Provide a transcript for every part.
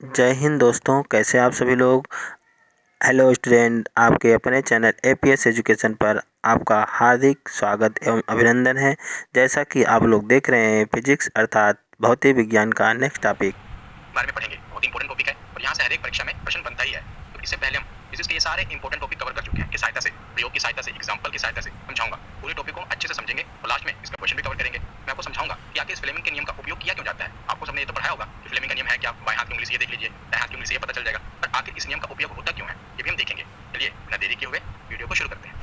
जय हिंद दोस्तों, कैसे आप सभी लोग। हेलो स्टूडेंट, आपके अपने चैनल एपीएस एजुकेशन पर आपका हार्दिक स्वागत एवं अभिनंदन है। जैसा कि आप लोग देख रहे हैं, फिजिक्स अर्थात भौतिक विज्ञान का नेक्स्ट टॉपिक बारे में पढ़ेंगे। बहुत इंपॉर्टेंट टॉपिक है और यहाँ से हर एक परीक्षा में प्रश्न बनता ही है। तो इससे पहले हम फिजिक्स के ये सारे इंपॉर्टेंट टॉपिक कवर कर चुके हैं, किस सहायता से, प्रयोग की सहायता से, एग्जाम्पल की सहायता से समझाऊंगा। पूरे टॉपिक को अच्छे से समझेंगे और लास्ट में इसका क्वेश्चन भी कवर करेंगे। मैं आपको समझाऊंगा कि आखिर इस फ्लेमिंग के नियम का उपयोग किया क्यों जाता है। आपको सबने ये तो पढ़ाया होगा कि फ्लेमिंग का नियम है क्या, बाएं हाथ की उंगली से ये देख लीजिए, दाएं हाथ की उंगली से ये पता चल जाएगा, पर आखिर इस नियम का उपयोग होता क्यों है ये भी हम देखेंगे। चलिए बिना देरी किए हुए वीडियो को शुरू करते हैं।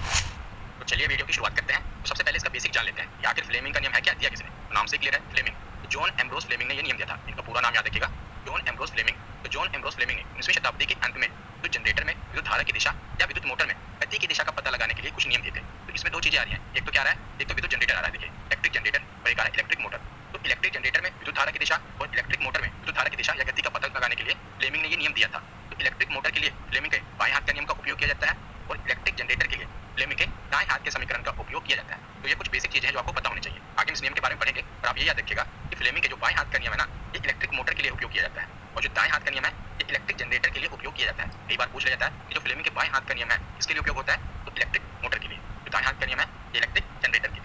तो चलिए वीडियो की शुरुआत करते हैं। तो सबसे पहले इसका बेसिक जान लेते हैं कि आखिर फ्लेमिंग का नियम है क्या, दिया किसने। तो नाम से क्लियर है, फ्लेमिंग। जॉन एम्ब्रोस फ्लेमिंग ने यह नियम दिया था। इनका पूरा नाम याद रखिएगा, जॉन एम्ब्रोस फ्लेमिंग। तो जॉन एम्ब्रोस फ्लेमिंग ने 19वीं शताब्दी के अंत में विद्युत जनरेटर में विद्युत धारा की दिशा या विद्युत मोटर में गति की दिशा का पता लगाने के लिए कुछ नियम दिए थे। तो इसमें दो चीजें आ रही हैं, एक तो क्या आ रहा है, एक तो विद्युत जनरेटर आ रहा है, देखिए इलेक्ट्रिक जनरेटर, और एक आ रहा है इलेक्ट्रिक मोटर। तो इलेक्ट्रिक जनरेटर में विद्युत धारा की दिशा और इलेक्ट्रिक मोटर में विद्युत धारा की दिशा या गति का पता लगाने के लिए फ्लेमिंग ने यह नियम दिया था। तो इलेक्ट्रिक मोटर के लिए फ्लेमिंग के बाएं हाथ का नियम का उपयोग किया जाता है और इलेक्ट्रिक जनरेटर के लिए फ्लेमिंग के दाएं हाथ के समीकरण का उपयोग किया जाता है। तो ये कुछ बेसिक चीजें हैं जो आपको पता होनी चाहिए। आगे इस नियम के बारे में पढ़ेंगे, पर आप ये याद रखिएगा कि फ्लेमिंग के जो बाएं हाथ का नियम है ना, ये इलेक्ट्रिक मोटर के लिए उपयोग किया जाता है, और जो दाएं हाथ का नियम है ये इलेक्ट्रिक जनरेटर के लिए उपयोग किया जाता है। कई बार पूछ लिया जाता है कि जो फ्लेमिंग के बाएं हाथ का नियम है इसके लिए उपयोग होता है, तो इलेक्ट्रिक मोटर के लिए, जो दाएं हाथ का नियम है ये इलेक्ट्रिक जनरेटर के लिए।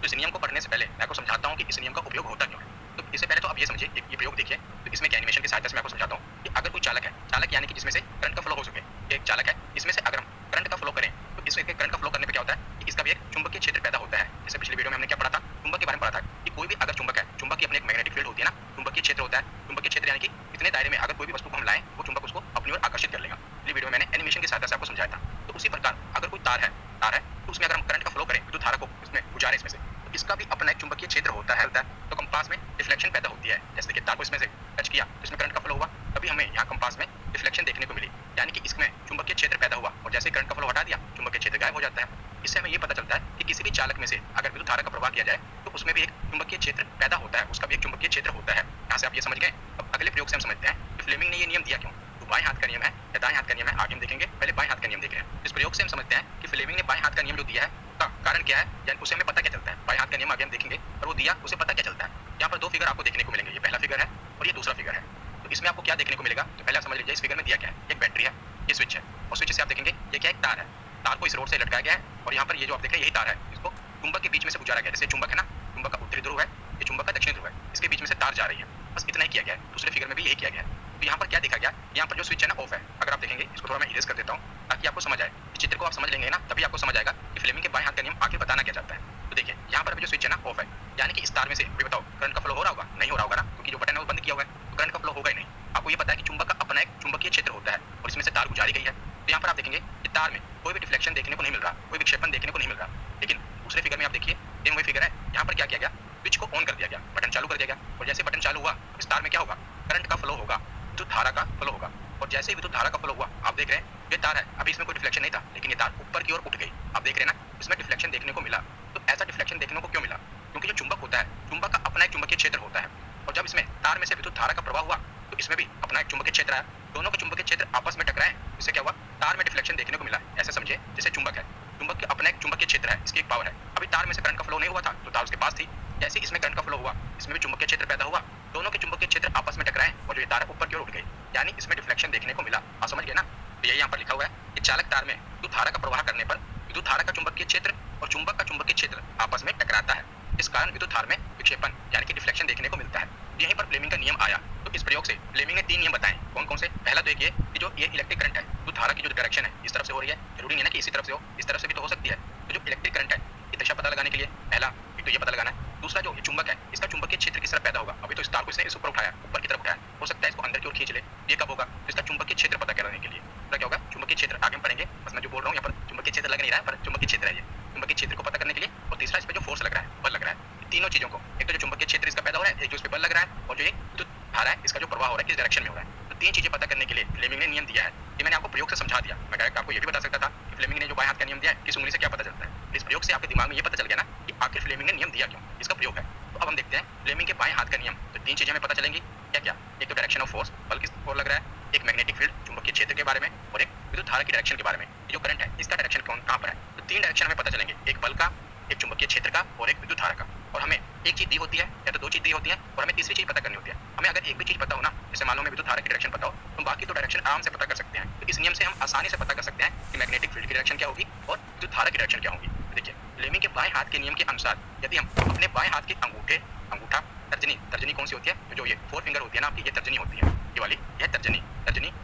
तो इस नियम को पढ़ने से पहले मैं आपको समझाता हूँ कि इस नियम का उपयोग होता क्यों है। तो इससे पहले तो आप ये समझिए, ये प्रयोग देखिए। तो इसमें एनिमेशन की सहायता से मैं आपको समझाता हूँ कि अगर कोई चालक है, चालक यानी कि जिसमें से करंट का फ्लो हो सके, एक चालक है, इसमें से अगर हम करंट का फ्लो करें तो इसमें करंट का फ्लो करने पे क्या होता है कि इसका भी एक चुंबकीय क्षेत्र पैदा होता है। जैसे पिछले वीडियो में हमने क्या पढ़ा था, चुंबक के बारे में पढ़ा था कि कोई भी अगर चुंबक है, चुंबक की अपनी एक मैग्नेटिक फील्ड होती है ना, चुंबकीय क्षेत्र होता है। चुंबकीय क्षेत्र यानी कि इतने दायरे में अगर कोई भी वस्तु को हम लाएं वो चुंबक उसको अपनी ओर आकर्षित कर लेगा। पिछली वीडियो में मैंने एनिमेशन की सहायता से आपको समझाया था। तो उसी प्रकार अगर कोई तार है तो उसमें अगर हम करंट का फ्लो करें, विद्युत धारा को इसमें गुजारें इसमें से, तो इसका भी अपना एक चुंबकीय क्षेत्र होता है। तो कंपास में डिफ्लेक्शन पैदा होती है। जैसे देखिए तार को इसमें से टच किया तो इसमें करंट का फ्लो हुआ, तभी हमें यहाँ कंपास में डिफ्लेक्शन देखने को मिली, यानी कि इसमें चुंबकीय क्षेत्र पैदा हुआ, और जैसे करंट का फ्लो हटा दिया चुंबकीय क्षेत्र गायब हो जाता है। इससे हमें ये पता चलता है कि किसी भी चालक में से अगर विद्युत धारा का प्रवाह किया जाए तो उसमें भी एक चुंबकीय क्षेत्र पैदा होता है, उसका भी एक चुंबकीय क्षेत्र होता है। यहाँ से आप ये समझ गए। अब अगले प्रयोग से हम समझते हैं कि फ्लेमिंग ने ये नियम दिया क्यों। तो बाएं हाथ का नियम है या दाएं हाथ का नियम है, आगे हम देखेंगे, पहले बाएं हाथ का नियम देख रहे हैं। इस प्रयोग से हम समझते हैं कि फ्लेमिंग ने बाएं हाथ का नियम जो दिया है उसका कारण क्या है, यानी उसे हमें पता क्या चलता है। बाएं हाथ का नियम आगे हम देखेंगे, और वो दिया उसे पता क्या चलता है। यहाँ पर दो फिगर आपको देखने को मिलेंगे, ये पहला फिगर है और ये दूसरा फिगर है। तो इसमें आपको क्या देखने को मिलेगा, तो पहले आप समझ लीजिए इस फिगर में दिया क्या है, एक बैटरी है, ये स्विच है, और स्विच से आप देखेंगे ये क्या, एक तार है। तार को इस रोड से लटकाया गया है, और यहाँ पर ये जो आप देख रहे हैं यही तार है, इसको चुंबक के बीच में से गुजारा गया। जैसे चुंबक है ना, चुंबक का उत्तरी ध्रुव है, ये चुंबक का दक्षिणी ध्रुव है, इसके बीच में से तार जा रही है। बस इतना ही किया गया है। दूसरे फिगर में भी यही किया गया है। तो यहाँ पर क्या देखा गया, यहाँ पर जो स्विच है ना ऑफ है। अगर आप देखेंगे, इसको थोड़ा मैं इरेज कर देता हूँ ताकि आपको समझ आए। इस चित्र को आप समझ लेंगे ना, तभी आपको समझ आएगा कि फ्लेमिंग के बाएं हाथ का नियम आखिर बताना क्या चाहता है। तो देखिए यहाँ पर अभी जो स्विच है ना ऑफ है, यानी कि इस तार में से अभी बताओ करंट का फ्लो हो रहा होगा, नहीं हो रहा होगा ना, क्योंकि जो बटन है वो बंद किया हुआ है, तो करंट का फ्लो होगा ही नहीं। आपको ये पता है कि चुंबक का अपना एक चुंबकीय क्षेत्र होता है और इसमें से तार गुजारी गई है। तो यहाँ पर आप देखेंगे कि तार में कोई भी डिफ्लेक्शन देखने को नहीं मिल रहा, कोई विक्षेपण देखने को नहीं मिल रहा। लेकिन दूसरे फिगर में आप देखिए, सेम वही फिगर है, यहाँ पर क्या किया गया, स्विच को ऑन कर दिया गया, बटन चालू कर दिया गया, और जैसे बटन चालू हुआ इस तार में क्या होगा, करंट का फ्लो होगा, विद्युत धारा का फ्लो होगा। और जैसे ही विद्युत धारा का फ्लो हुआ, आप देख रहे हैं ये तार है, अभी इसमें कोई डिफ्लेक्शन नहीं था, लेकिन ये तार ऊपर की ओर उठ गई। आप देख रहे हैं ना, इसमें डिफ्लेक्शन देखने को मिला। तो ऐसा डिफ्लेक्शन देखने को क्यों मिला, क्योंकि जो चुंबक होता है, चुंबक का अपना एक चुंबकीय क्षेत्र होता है, और जब इसमें तार में से विद्युत धारा का प्रवाह हुआ तो इसमें भी अपना एक चुंबकीय क्षेत्र है। दोनों के चुंबकीय क्षेत्र आपस में टकराए, इससे क्या हुआ, तार में डिफ्लेक्शन देखने को मिला। ऐसे समझिए जैसे चुंबक है, चुंबक के अपना एक चुंबकीय क्षेत्र है, इसकी एक पावर है। अभी तार में से करंट का फ्लो नहीं हुआ था, तो तार उसके पास थी। जैसे इसमें करंट का फ्लो हुआ, इसमें भी चुंबकीय क्षेत्र पैदा हुआ, दोनों के चुंबकीय क्षेत्र आपस में टकराए और जो ये तार ऊपर की ओर उठ गई, यानी इसमें डिफ्लेक्शन देखने को मिला। आप समझ गए ना। तो यही यहाँ पर लिखा हुआ है कि चालक तार में विद्युत धारा का प्रवाह करने पर विद्युत धारा का चुंबकीय क्षेत्र और चुंबक का चुंबकीय क्षेत्र आपस में टकराता है। इस कारण विद्युत धारा में विक्षेपण यानी कि डिफ्लेक्शन देखने को मिलता है। यहीं पर फ्लेमिंग का नियम आया। तो इस प्रयोग से फ्लेमिंग ने तीन नियम बताए। कौन कौन से, पहला तो एक ये कि जो ये इलेक्ट्रिक करंट है, विद्युत धारा की जो डायरेक्शन है इस तरफ से हो रही है, जरूरी नहीं है ना कि इसी तरफ से हो, इस तरफ से भी तो हो सकती है। तो जो इलेक्ट्रिक करंट है ये दिशा पता लगाने के लिए पहला एक तो ये पता लगाना है। दूसरा जो ये चुंबक है, इसका चुंबकीय क्षेत्र किस तरफ पैदा होगा। अभी तो इस तार को इसने इस ऊपर उठाया, ऊपर की तरफ उठाया, हो सकता है इसको अंदर की ओर खींच ले, ये कब होगा, तो इसका चुंबकीय क्षेत्र पता करने के लिए। तो क्या होगा, चुंबकीय क्षेत्र आगे हम पढ़ेंगे, बस मैं जो बोल रहा हूँ यहाँ पर चुंबकीय क्षेत्र लग नहीं रहा है, पर चुंबकीय क्षेत्र है ये, चुंबकीय क्षेत्र को पता करने के लिए। और तीसरा इस पे जो फोर्स लग रहा है, बल लग रहा है, तीनों चीजों को, एक तो जो चुंबकीय क्षेत्र इसका पैदा हो रहा है, एक जो इस पे बल लग रहा है, और जो एक विद्युत धारा है इसका जो प्रवाह हो रहा है किस डायरेक्शन में हो रहा है। तो तीन चीजें पता करने के लिए फ्लेमिंग ने नियम दिया है। ये मैंने आपको प्रयोग से समझा दिया। मैं डायरेक्ट आपको ये भी बता सकता था कि फ्लेमिंग ने जो बाएं हाथ का नियम दिया है किस उंगली से क्या पता चलता है। इस प्रयोग से आपके दिमाग में ये पता चल गया ना कि आखिर फ्लेमिंग ने नियम दिया क्यों, इसका प्रयोग है। तो अब हम देखते हैं फ्लेमिंग के बाएं हाथ का नियम। तो तीन चीजें हमें पता चलेंगी, क्या क्या, एक तो डायरेक्शन ऑफ फोर्स, बल किस ओर लग रहा है, एक मैग्नेटिक फील्ड चुंबकीय क्षेत्र के बारे में, और एक विद्युत धारा की डायरेक्शन के बारे में। ये जो करंट है इसका डायरेक्शन कहाँ पर है। तो तीन डायरेक्शन हमें पता चलेंगे, एक बल का, एक चुंबकीय क्षेत्र का और एक विद्युत धारा का। और हमें एक चीज़ दी होती है या तो दो चीज़ दी होती है और हमें तीसरी चीज़ पता करनी होती है। हमें अगर एक भी चीज़ पता हो ना, जैसे मान लो हमें विद्युत धारा की डायरेक्शन पता हो, तो बाकी तो डायरेक्शन आराम से पता कर सकते हैं। तो इस नियम से हम आसानी से पता कर सकते हैं कि मैग्नेटिक फील्ड की डायरेक्शन क्या होगी और विद्युत धारा की डायरेक्शन क्या होगी। देखिए, फ्लेमिंग के बाएं हाथ के नियम के अनुसार यदि हम अपने बाएं हाथ के अंगूठा, तर्जनी कौन सी होती है, जो ये फोर फिंगर होती है ना आपकी, ये तर्जनी होती है, ये वाली, यह तर्जनी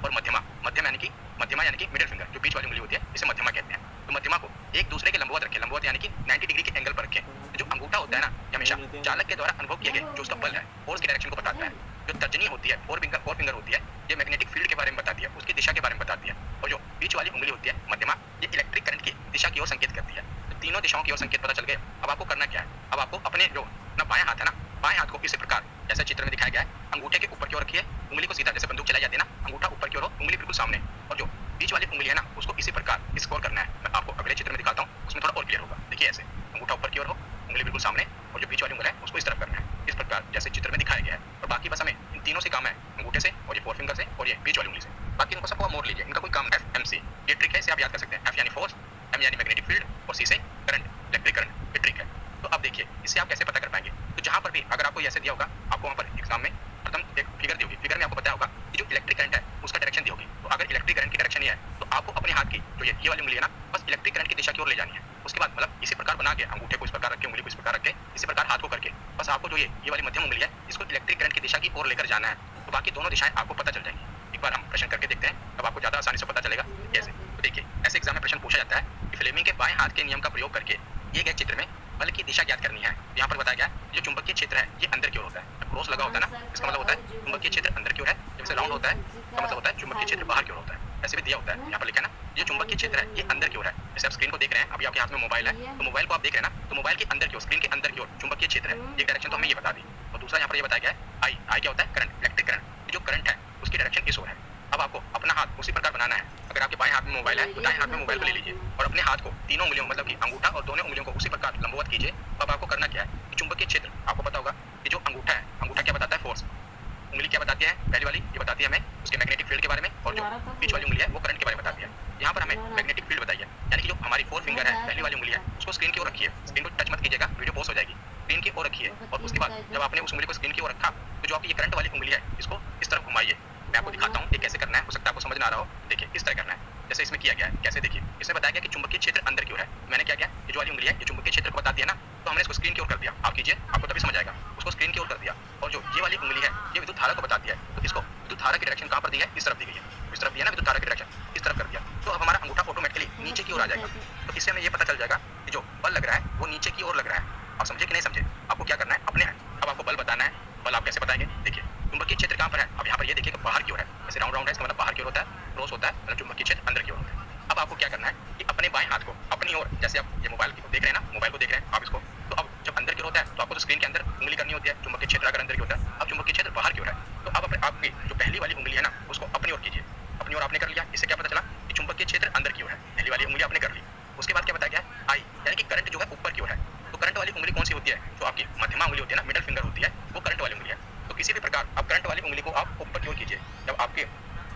और मध्यमा यानी कि मिडिल फिंगर, जो बीच वाली उंगली होती है, इसे मध्यमा कहते हैं। तो मध्यमा को एक दूसरे के लंबवत रखें, लंबवत यानी कि 90 डिग्री के एंगल पर रखें। तो जो अंगूठा होता है ना, ये हमेशा चालक के द्वारा अनुभव किए गए जो उसका बल है, फोर्स की डायरेक्शन को बताता है। जो तर्जनी होती है, फोर फिंगर होती है, ये मैग्नेटिक फील्ड के बारे में बताती है, उसकी दिशा के बारे में बताती है। और जो बीच वाली उंगली होती है, मध्यमा, ये इलेक्ट्रिक करंट की दिशा की ओर संकेत करती है। तो तीनों दिशाओं की ओर संकेत पता चल गए। अब आपको करना क्या है, अब आपको अपने जो अपना बायां हाथ है ना, बाएं हाथ को इसी प्रकार जैसे चित्र में दिखाया गया है, अंगूठे के ऊपर की ओर रखिए, उंगली को सीधा, जैसे बंदूक चलाई जाती है ना, अंगूठा ऊपर की ओर हो, उंगली बिल्कुल सामने, और जो बीच वाली उंगली है ना, उसको इसी प्रकार स्कोर करना है। मैं आपको अगले चित्र में दिखाता हूँ, उसमें थोड़ा और क्लियर होगा। देखिए ऐसे, अंगूठा ऊपर की ओर हो, उंगली बिल्कुल सामने, और जो बीच वाली उंगली है उसको इस तरफ करना है, इस प्रकार जैसे चित्र में दिखाया गया है। और बाकी बस हमें इन तीनों से काम है, अंगूठे से और ये फोर फिंगर से और ये बीच वाली उंगली से। बाकी इनको सबको मोड़ लीजिए, इनका कोई काम FMC, ये ट्रिक है, इसे आप याद कर सकते हैं। F यानी फोर्स, M यानी मैग्नेटिक फील्ड और C से करंट, इलेक्ट्रिक करंट, ये ट्रिक है। तो अब देखिए, इससे आप कैसे पता कर पाएंगे। तो जहां पर भी अगर आपको ऐसे दिया होगा, आपको वहां पर एग्जाम में प्रथम एक फिगर दी होगी, फिगर में आपको बताया होगा कि जो इलेक्ट्रिक करंट है उसका डायरेक्शन दी होगी। तो अगर इलेक्ट्रिक करंट की डायरेक्शन ये है, तो आपको अपने हाथ की जो ये वाली उंगली है ना, बस इलेक्ट्रिक करंट की दिशा की ओर ले जानी है। उसके बाद मतलब इसी प्रकार बना के, अंगूठे को इस प्रकार रख के, उंगली को इस प्रकार रख के, इसी प्रकार हाथ को करके, बस आपको जो ये वाली मध्यम उंगली है, इसको इलेक्ट्रिक करंट की दिशा की ओर लेकर जाना है। तो बाकी दोनों दिशाएं आपको पता चल जाएंगी। एक बार हम प्रश्न करके देखते हैं, तब आपको ज्यादा आसानी से पता चलेगा कैसे। तो देखिए, ऐसे एग्जाम में प्रश्न पूछा जाता है कि फ्लेमिंग के बाएं हाथ के नियम का प्रयोग करके दिए गए चित्र में बल की दिशा ज्ञात करनी है। यहाँ पर बताया गया है जो चुंबकीय क्षेत्र है ये अंदर की ओर होता है। क्रॉस लगा होता है ना, इसका मतलब होता है चुंबकीय क्षेत्र अंदर की ओर है। जब से राउंड होता है, इसका मतलब होता है चुंबकीय क्षेत्र बाहर की ओर होता है। ऐसे भी दिया होता है, यहाँ पर लिखा है ना, ये चुंबकीय क्षेत्र है ये अंदर की ओर है। जैसे आप स्क्रीन को देख रहे हैं, अभी आपके हाथ में मोबाइल है, तो मोबाइल को आप देख रहे हैं ना, तो मोबाइल के अंदर की ओर, स्क्रीन के अंदर की ओर चुंबकीय क्षेत्र है, ये डायरेक्शन तो हमें ये बता दी। और दूसरा यहाँ पर ये बताया गया है आई क्या होता है, करंट, इलेक्ट्रिक करंट, जो करंट है उसकी डायरेक्शन इस ओर है। अब आपको अपना हाथ उसी प्रकार बनाना है। अगर आपके बाएं हाथ में मोबाइल है, तो दाएं हाथ में मोबाइल को ले लीजिए और अपने हाथ को तीनों उंगलियों, मतलब कि अंगूठा और दोनों उंगलियों को उसी प्रकार लंबवत कीजिए। अब आपको करना क्या है, चुंबकीय क्षेत्र आपको पता होगा कि जो अंगूठा है, अंगूठा क्या बताता है, फोर्स, उंगली क्या बताती है, पहली वाली, ये बताती है हमें उसके मैग्नेटिक फील्ड के बारे में, और जो बीच वाली उंगली है वो करंट के बारे में बताती है। यहाँ पर हमें मैग्नेटिक फील्ड बताइए, यानी कि जो हमारी फोर फिंगर है, पहली वाली उंगली है, उसको स्क्रीन की ओर रखिए, स्क्रीन को टच मत कीजिएगा, वीडियो पॉज हो जाएगी, स्क्रीन की ओर रखिए। और उसके बाद जब आपने उस उंगली को स्क्रीन की ओर रखा, तो जो आपकी ये करंट वाली उंगली है, इसको इस तरफ घुमाइए। मैं आपको दिखाता हूँ ये कैसे करना है, हो सकता है आपको समझ ना आ रहा हो। देखिए इस तरह करना है, जैसे इसमें किया गया है। कैसे, देखिए इसमें बताया गया कि चुंबकीय क्षेत्र अंदर की ओर है। मैंने क्या किया, ये जो वाली उंगली है ये चुंबकीय क्षेत्र को बताती है ना, तो हमने इसको स्क्रीन की ओर कर दिया। आप कीजिए, आपको तभी समझ आएगा। उसको स्क्रीन की ओर कर दिया, और जो ये वाली उंगली है ये विद्युत धारा को बताती है, तो इसको विद्युत धारा की डायरेक्शन कहाँ पर दी है, इस तरफ दी गई है, इस तरफ दिया ना विद्युत धारा की डायरेक्शन, इस तरफ कर दिया। तो अब हमारा अंगूठा ऑटोमेटिकली नीचे की ओर आ जाएगा। तो इससे हमें ये पता चल जाएगा कि जो बल लग रहा है वो नीचे की ओर लग रहा है। आप समझे कि नहीं समझे, आपको क्या करना है, अपने अब आपको बल बताना है। बल आप कैसे बताएंगे, देखिए चुंबकीय क्षेत्र कहाँ पर है, अब यहाँ पर ये देखिए कि बाहर की ओर है, जैसे राउंड है, इसका मतलब बाहर की ओर होता है, क्रॉस होता है, मतलब चुंबकीय क्षेत्र अंदर की ओर होता है। अब आपको क्या करना है कि अपने बाएं हाथ को अपनी ओर, जैसे आप ये मोबाइल को देख रहे हैं ना, मोबाइल को देख रहे हैं आप इसको, तो अब जब अंदर की ओर होता है तो आपको तो स्क्रीन के अंदर उंगली करनी होती है, चुंबकीय क्षेत्र अगर अंदर की होता है। अब चुंबकीय क्षेत्र बाहर की ओर है, तो अब अपने आपकी जो पहली वाली उंगली है ना, उसको अपनी ओर कीजिए। अपनी ओर आपने कर लिया, इससे क्या पता चला कि चुंबकीय क्षेत्र अंदर की ओर है, पहली वाली उंगली आपने कर ली। उसके बाद क्या बताया गया, आई यानी कि करंट जो है ऊपर की ओर है। तो करंट वाली उंगली कौन सी होती है, जो आपकी मध्यमा उंगली होती है ना, मिडिल फिंगर होती है, वो करंट वाली उंगली है। तो किसी भी प्रकार आप करंट वाली उंगली को आप ऊपर की ओर कीजिए। जब आपके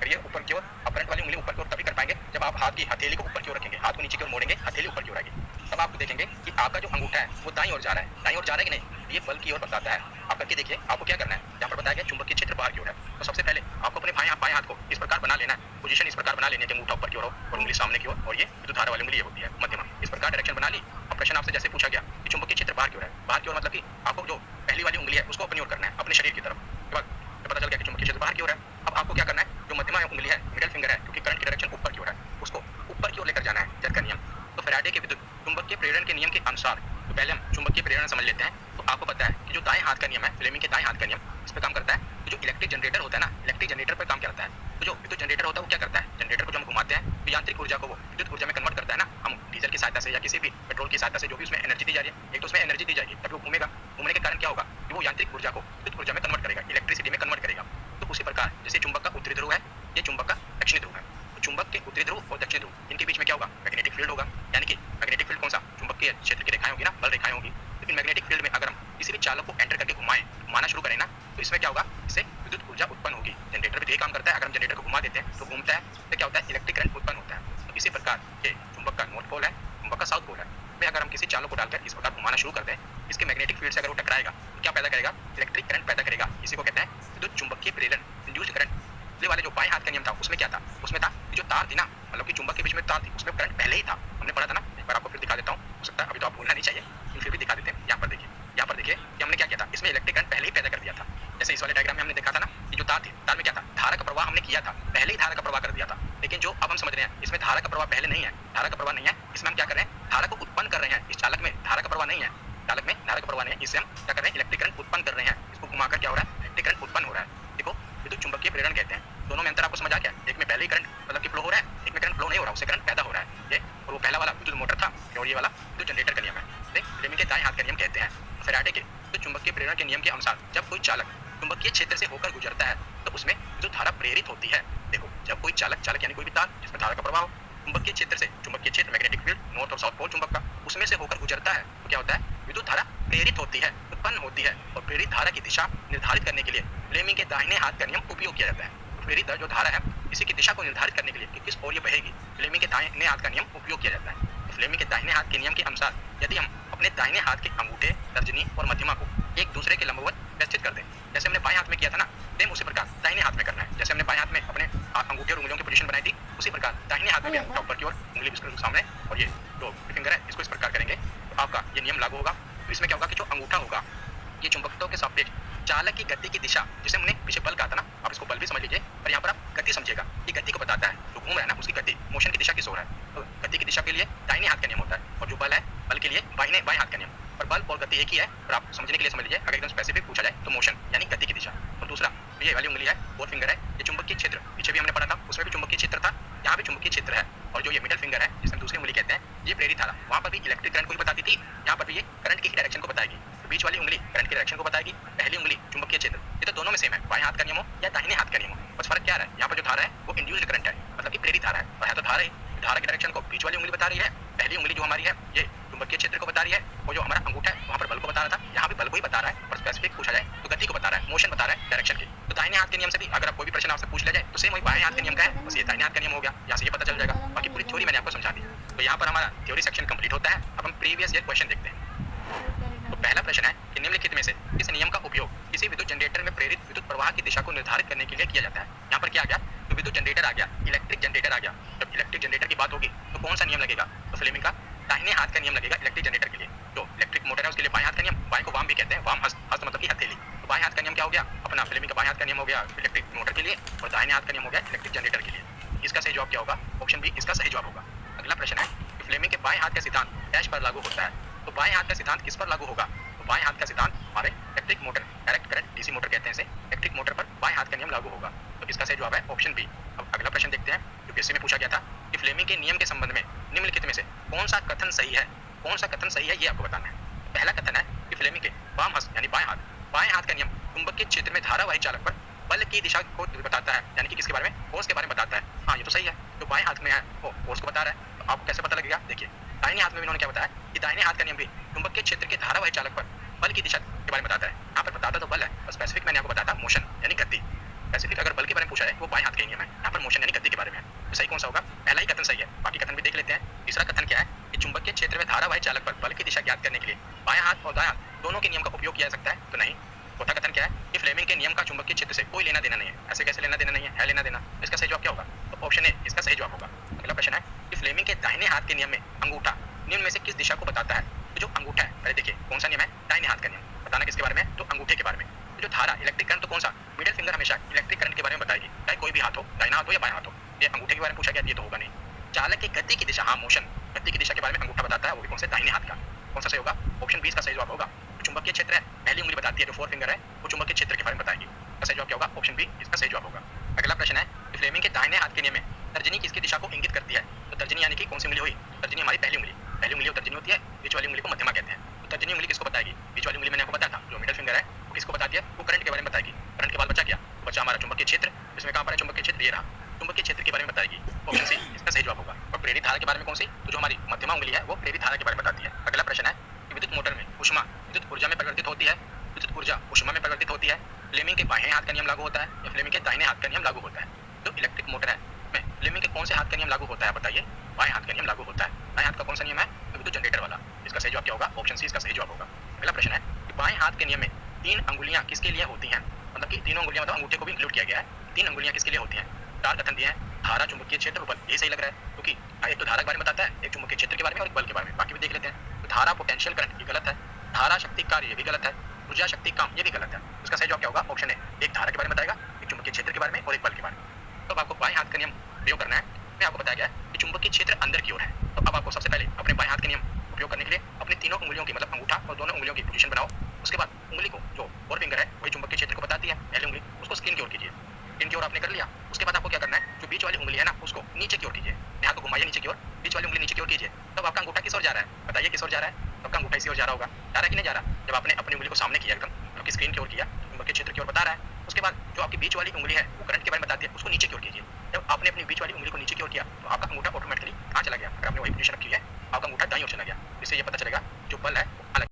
करिए ऊपर की ओर, आप करंट वाली उंगली ऊपर की ओर तभी कर पाएंगे जब आप हाथ की हथेली को ऊपर की ओर रखेंगे, हाथ को नीचे की ओर मोड़ेंगे, हथेली ऊपर की ओर आएगी। तब आप देखेंगे कि आपका जो अंगूठा है वो दाईं ओर जा रहा है, दाईं ओर जा रहा है कि नहीं, ये बल की ओर बताता है। आप करके देखिए, आपको क्या करना है, यहाँ पर बताया गया चुंबकीय क्षेत्र बाहर की ओर है। तो सबसे पहले आपको अपने बाएं हाथ को इस प्रकार बना लेना है, पोजीशन इस प्रकार बना लेनी है कि अंगूठा ऊपर की ओर हो और उंगली सामने की ओर, और ये विद्युत धारा वाली उंगली ये होती है मध्यमा। इस प्रकार डायरेक्शन बना ली। अब प्रश्न आपसे जैसे पूछा गया कि चुंबकीय क्षेत्र बाहर की ओर है, बाहर की ओर मतलब कि आपको जो पहली वाली उंगली है उसको अपनी ओर करना है, अपने शरीर की तरफ। के बाद पता चल गया कि चुंबकीय क्षेत्र बाहर की ओर है। अब आपको क्या करना है, जो मध्यमा उंगली है, मिडिल फिंगर है, क्योंकि करंट की डायरेक्शन ऊपर की ओर है, उसको ऊपर की ओर लेकर जाना है, जड़ का नियम। तो फैराडे के विद्युत चुंबकीय प्रेरण के नियम के अनुसार, तो पहले हम चुंबकीय प्रेरण समझ लेते हैं। तो आपको पता है कि जो दाएं हाथ का नियम है, फ्लेमिंग के दाएं हाथ का नियम, इस पर काम करता है। तो जो इलेक्ट्रिक जनरेटर होता है ना, इलेक्ट्रिक जनरेटर पर काम करता है। तो जो विद्युत जनरेटर होता है वो क्या करता है, जनरेटर को जो हम घुमाते हैं तो यांत्रिक ऊर्जा को वो विद्युत ऊर्जा में कन्वर्ट करता है ना। हम डीजल की सहायता से या किसी भी पेट्रोल की सहायता से जो भी उसमें एनर्जी दी जा रही है, एक तो उसमें एनर्जी दी जाएगी तभी वो घूमेगा। घूमने के कारण क्या होगा कि वो यांत्रिक ऊर्जा को विद्युत ऊर्जा में कन्वर्ट करेगा, इलेक्ट्रिसिटी में कन्वर्ट करेगा। तो उसी प्रकार जैसे चुंबक का उत्तरी ध्रुव है, ये चुंबक का दक्षिणी ध्रुव है। तो चुंबक के उत्तरी ध्रुव और दक्षिणी ध्रुव, इनके बीच में क्या होगा, मैग्नेटिक फील्ड होगा। यानी कि मैग्नेटिक फील्ड कौन सा, चुंबकीय क्षेत्र की रेखाएं होगी ना, बल रेखाएं होगी। लेकिन मैग्नेटिक फील्ड में अगर हम किसी भी चालक को एंटर करके घुमाना शुरू करें ना, तो इसमें क्या होगा, इससे विद्युत ऊर्जा उत्पन्न होगी। जनरेटर भी यही काम करता है, अगर हम जनरेटर को घुमा देते हैं तो घूमता है, तो क्या होता है, इलेक्ट्रिक करंट उत्पन्न होता है। तो इसी प्रकार ये चुंबक का नॉर्थ पोल है, चुंबक का साउथ पोल है। में अगर हम किसी चालक को डालकर इस प्रकार घुमाना शुरू कर दें, इसके मैग्नेटिक फील्ड से अगर वो टकराएगा तो क्या पैदा करेगा? इलेक्ट्रिक करंट पैदा करेगा। इसी को कहते हैं विद्युत चुंबकीय प्रेरण, इंड्यूस्ड करंट। पहले वाले जो बाएं हाथ का नियम था उसमें क्या था? उसमें था कि जो तार थी ना, मतलब कि चुंबक के बीच में तार थी, उसमें करंट पहले ही था। हमने पढ़ा था ना, एक बार आपको फिर दिखा देता हूँ, हो सकता है अभी तो आप भूलना नहीं चाहिए, लेकिन फिर भी दिखा देते हैं। यहाँ पर देखिए कि हमने क्या किया था, इसमें इलेक्ट्रिक करंट पहले ही पैदा कर दिया था। जैसे इस वाले डायग्राम में हमने देखा था ना कि जो तार थी, तार में क्या था? धारा का प्रवाह हमने किया था, पहले ही धारा का प्रवाह कर दिया था। लेकिन जो अब हम समझ रहे हैं, इसमें धारा का प्रवाह पहले नहीं है, धारा का प्रवाह नहीं है, इसमें हम क्या कर रहे हैं? धारा को उत्पन्न कर रहे हैं। इस चालक में धारा का प्रवाह नहीं है, चालक में धारा का प्रवाह नहीं है, इससे हम क्या कर रहे हैं? इलेक्ट्रिक करंट उत्पन्न कर रहे हैं। इसको घुमाकर क्या हो रहा है? इलेक्ट्रिक करंट उत्पन्न हो रहा है। देखो, विद्युत चुंबकीय प्रेरण कहते हैं। दोनों में अंतर आपको समझ आ गया? एक में पहले ही करंट मतलब कि फ्लो हो रहा है, एक में करंट फ्लो नहीं हो रहा, उससे करंट पैदा हो रहा है। ये और वो पहला वाला विद्युत मोटर था और ये वाला विद्युत जनरेटर का नियम है। फ्लेमिंग के दाएं हाथ का नियम कहते हैं। फैराडे के विद्युत चुंबकीय प्रेरण के नियम के अनुसार जब कोई चालक चुंबकीय क्षेत्र से होकर गुजरता है तो उसमें विद्युत धारा प्रेरित होती है। देखो, जब कोई चालक यानी कोई भी तार जिसमें धारा का प्रवाह हो, चुंबकीय क्षेत्र से, चुंबकीय क्षेत्र मैग्नेटिक फील्ड नॉर्थ और साउथ पोल चुंबक का, उसमें से होकर गुजरता है तो क्या होता है? विद्युत धारा प्रेरित होती है, उत्पन्न होती है। और प्रेरित धारा की दिशा निर्धारित करने के लिए फ्लेमिंग के दाहिने हाथ का नियम उपयोग किया जाता है। प्रेरित जो धारा है इसी की दिशा को निर्धारित करने के लिए कि किस ओर ये बहेगी, फ्लेमिंग के दाहिने हाथ का नियम उपयोग किया जाता है। फ्लेमिंग के दाहिने हाथ के नियम के अनुसार यदि हम अपने दाहिने हाथ के अंगूठे, तर्जनी और मध्यमा को एक दूसरे के लंबवत व्यवस्थित कर दें, जैसे हमने बाएं हाथ में किया था ना, सेम उसी प्रकार दाहिने हाथ में करना है। जैसे हमने बाएं हाथ में अपने अंगूठे और उंगलियों की पोजीशन बनाई थी, उसी प्रकार दाहिने हाथ में भी अंगूठा ऊपर की ओर, उंगली बिल्कुल सामने, और ये जो फिंगर है इसको इस प्रकार करेंगे तो आपका ये नियम लागू होगा। तो इसमें क्या होगा कि जो अंगूठा होगा ये चुंबकत्व के सापेक्ष चालक की गति की दिशा, जिसे हमने पीछे बल कहा था ना, आप इसको बल भी समझ लीजिए, पर यहाँ पर आप गति समझिएगा। ये गति को बताता है, जो घूम रहा है ना उसकी गति, मोशन की दिशा किस ओर है। तो गति की दिशा के लिए दाहिने हाथ का नियम होता है, और जो बल है, बल के लिए बाएं हाथ का नियम। पर बल और गति एक ही है, और आप समझने के लिए समझ लीजिए। अगर एकदम स्पेसिफिक पूछा जाए तो मोशन यानी गति की दिशा। और दूसरा ये वाली उंगली है, फोर फिंगर है, ये चुंबकीय क्षेत्र, पीछे भी हमने पढ़ा था, उसमें भी चुंबकीय क्षेत्र था, यहाँ भी चुंबकीय क्षेत्र है। और जो ये मिडिल फिंगर है, जिसे हम दूसरी उंगली कहते हैं, ये प्रेरित धारा, वहाँ पर भी इलेक्ट्रिक करंट को भी बताती थी, यहाँ पर भी ये करंट की डायरेक्शन को बताएगी। तो बीच वाली उंगली करंट की डायरेक्शन को बताएगी, पहली उंगली चुंबकीय क्षेत्र। ये तो दोनों में सेम है, बाएं हाथ का नियम हो या दाहिने हाथ का नियम हो, बस फर्क क्या है? यहाँ पर जो धारा है वो इंड्यूस्ड करंट है, मतलब कि प्रेरित धारा है, और है तो धारा ही। धारा की डायरेक्शन को बीच वाली उंगली बता रही है, पहली उंगली जो हमारी है ये चुंबकीय क्षेत्र को बता रही है, और जो हमारा अंगूठा है वहाँ पर बल को बता रहा था, यहाँ भी बल को ही बता रहा है, और स्पेसिफिक पूछा जाए तो गति को बता रहा है, मोशन बता रहा है, डायरेक्शन की। तो दाहिने हाथ के नियम से भी अगर आप कोई भी प्रश्न आपसे पूछ लिया जाए तो सेम वही बाएं हाथ के नियम का है, बस ये दाहिने हाथ का नियम हो गया, यहाँ से ये पता चल जाएगा। बाकी पूरी थ्योरी मैंने आपको समझा दी। तो यहाँ पर हमारा थ्योरी सेक्शन कंप्लीट होता है। अब हम प्रीवियस ईयर क्वेश्चन देखते हैं। तो पहला प्रश्न है कि निम्नलिखित में से किस नियम का उपयोग किसी विद्युत जनरेटर में प्रेरित विद्युत प्रवाह की दिशा को निर्धारित करने के लिए किया जाता है। यहाँ पर क्या आ गया? तो विद्युत जनरेटर आ गया, इलेक्ट्रिक जनरेटर आ गया। जब इलेक्ट्रिक जनरेटर की बात होगी तो कौन सा नियम लगेगा? तो फ्लेमिंग का दाहिने हाथ का नियम लगेगा इलेक्ट्रिक जनरेटर के लिए। जो इलेक्ट्रिक मोटर है उसके लिए बाएं हाथ का नियम, बाएं को वाम भी कहते हैं, वाम हस्त मतलब की हथेली। तो बाएं हाथ का नियम क्या हो गया? अपना फ्लेमिंग का बाएं हाथ का नियम हो गया इलेक्ट्रिक मोटर के लिए, और दाहिने हाथ का नियम हो गया इलेक्ट्रिक जनरेटर के लिए। इसका सही जवाब क्या होगा? ऑप्शन बी इसका सही जवाब होगा। अगला प्रश्न है कि फ्लेमिंग के बाएं हाथ का सिद्धांत डैश पर लागू होता है। तो बाएं हाथ का सिद्धांत किस पर लागू होगा? तो बाएं हाथ का सिद्धांत हमारे electric motor, direct current DC motor कहते हैं इसे, इलेक्ट्रिक मोटर पर बाएं हाथ का नियम लागू होगा। तो इसका सही जवाब है ऑप्शन बी। अब अगला प्रश्न देखते हैं जो पीएससी में पूछा गया था कि फ्लेमिंग के नियम के संबंध में निम्नलिखित में से कौन सा कथन सही है? कौन सा कथन सही है ये आपको बताना है। पहला कथन है कि फ्लेमिंग के वाम हस्त यानी बाएं हाथ का नियम चुंबकीय क्षेत्र में धारावाही चालक पर बल की दिशा को बताता है, यानी कि किसके बारे में? फोर्स के बारे में बताता है। हाँ, ये तो सही है, जो बाएं हाथ में है वो फोर्स को बता रहा है। तो आपको कैसे पता लगेगा? देखिए, दाहिने हाथ में भी इन्होंने क्या बताया कि दाहिने हाथ का नियम भी चुंबकीय क्षेत्र के धारावाही चालक पर बल की दिशा के बारे में बताता है। यहाँ पर बताता तो बल है, और स्पेसिफिक मैंने आपको बताया मोशन यानी गति। स्पेसिफिक अगर बल के बारे में पूछा है वो बाएं हाथ का नियम है, यहाँ पर मोशन यानी गति के बारे में है। तो सही कौन सा होगा? पहला ही कथन सही है। बाकी कथन भी देख लेते हैं। तीसरा कथन क्या है कि चुंबकीय क्षेत्र में धारावाही चालक पर बल की दिशा ज्ञात करने के लिए बाएं हाथ और दाएं हाथ दोनों के नियम का उपयोग किया जा सकता है। तो नहीं। चौथा कथन क्या है कि फ्लेमिंग के नियम का चुंबकीय क्षेत्र से कोई लेना देना नहीं है। ऐसे कैसे लेना देना नहीं है लेना देना। इसका सही जवाब क्या होगा? तो ऑप्शन ए इसका सही जवाब होगा। अगला प्रश्न है कि फ्लेमिंग के दाहिने हाथ के नियम में अंगूठा निम्न में से किस दिशा को बताता है? तो जो अंगूठा है, पहले देखिए कौन सा नियम है? दाहिने हाथ का नियम। बताना किसके बारे में? तो अंगूठे के बारे में। तो जो धारा इलेक्ट्रिक करंट तो कौन सा? मिडिल फिंगर हमेशा इलेक्ट्रिक करंट के बारे में बताएगी, चाहे कोई भी हाथ हो, दाहिना हाथ हो या बायां हाथ हो। ये अंगूठे के बारे में पूछा गया, ये तो होगा नहीं। चालक की गति की दिशा, हाँ मोशन, गति की दिशा के बारे में अंगूठा बताता है, वो भी कौन से? दाहिने हाथ का। कौन सा सही होगा? ऑप्शन बी इसका सही जवाब होगा। जो चुंबकीय क्षेत्र है, पहली उंगली बताती है, जो फोर फिंगर है वो चुंबकीय क्षेत्र के बारे में बताएगी। इसका सही जवाब क्या होगा? ऑप्शन बी इसका सही जवाब होगा। अगला प्रश्न है कि फ्लेमिंग के दाहिने हाथ के नियम में तर्जनी किसकी दिशा को इंगित करती है? तो तर्जनी यानी कि कौन सी उंगली हुई? तर्जनी हमारी पहली उंगली और तर्जनी होती है, बीच वाली उंगली को मध्यमा कहते हैं। तो तर्जनी उंगली किसको बताएगी? बीच वाली उंगली मैंने आपको बताया था, जो मिडिल फिंगर है वो किसको बताती है? वो करंट के बारे में बताएगी। करंट के बाद बचा क्या? बचा हमारा चुंबकीय क्षेत्र। इसमें कहाँ पर है चुंबकीय क्षेत्र? ये रहा, चुंबकीय क्षेत्र के बारे में बताएगी। ऑप्शन सी इसका सही जवाब होगा। और प्रेरित धारा के बारे में कौन सी? तो जो हमारी मध्यमा उंगली है वो प्रेरित धारा के बारे में बताती है। अगला प्रश्न है कि विद्युत मोटर में ऊष्मा विद्युत ऊर्जा में परिवर्तित होती है, विद्युत ऊर्जा ऊष्मा में परिवर्तित होती है। फ्लेमिंग के बाएं हाथ का नियम लागू होता है या फ्लेमिंग के दाहिने हाथ का नियम लागू होता है? जो इलेक्ट्रिक मोटर है में फ्लेमिंग के कौन से हाथ का नियम लागू होता है? बताइए। बाएं हाथ का नियम लागू होता है। बाएं हाथ का कौन सा नियम है? विद्युत जनरेटर वाला। सही जवाब क्या होगा? ऑप्शन सी इसका सही जवाब होगा। अगला प्रश्न है कि बाएं हाथ के नियम में 3 अंगुलियां किसके लिए होती हैं? मतलब कि तीनों अंगुलियां मतलब अंगूठे को भी इंक्लूड किया गया है। 3 अंगुलियां किसके लिए होती हैं? 4 कथन दिए हैं। धारा, चुंबकीय क्षेत्र और बल। यही सही लग रहा है क्योंकि एक तो धारा के बारे में बताता है, एक चुंबकीय क्षेत्र के बारे में और एक बल के बारे में। बाकी भी देख लेते हैं। तो धारा पोटेंशियल करंट ये गलत है। धारा शक्ति कार्य ये भी गलत है। ऊर्जा शक्ति काम ये भी गलत है। इसका सही जवाब क्या होगा? ऑप्शन ए, एक धारा के बारे में बताएगा, एक चुंबकीय क्षेत्र के बारे में और एक बल के बारे में। तो अब आपको बाएं हाथ का नियम प्रयोग करना है। मैं आपको बताया गया है कि चुंबकीय क्षेत्र अंदर की ओर है। तो अब आपको सबसे पहले अपने बाएं हाथ के नियम उपयोग करने के लिए अपनी तीनों उंगलियों की मतलब अंगूठा और दोनों उंगलियों की पोजीशन बनाओ। उसके बाद उंगली को जो फोर फिंगर है वही चुंबकीय क्षेत्र को बताती है, पहली उंगली उसको स्किन की ओर कीजिए। स्किन की ओर आपने कर लिया। उसके बाद आपको क्या करना है, जो बीच वाली उंगली है ना उसको नीचे की ओर कीजिए। हाथ को घुमाइए नीचे की ओर, बीच वाली उंगली नीचे की ओर कीजिए। तब आपका अंगूठा किस ओर जा रहा है? बताइए किस ओर जा रहा है? तो आपका अंगूठा इसी ओर जा रहा होगा। जा रहा है कि नहीं जा रहा? जब आपने अपनी उंगली को सामने किया एकदम मतलब स्क्रीन की ओर किया, चुंबकीय क्षेत्र की ओर बता रहा है। उसके बाद जो आपकी बीच वाली उंगली है वो करंट के बारे में बताती है, उसको नीचे की ओर कीजिए। जब आपने अपनी बीच वाली उंगली को नीचे की ओर किया तो आपका अंगूठा ऑटोमेटिकली कहाँ चला गया? अगर आपने वही पोजीशन रखी है आपका अंगूठा दाईं ओर चला गया। इससे ये पता चलेगा जो बल है वो अलग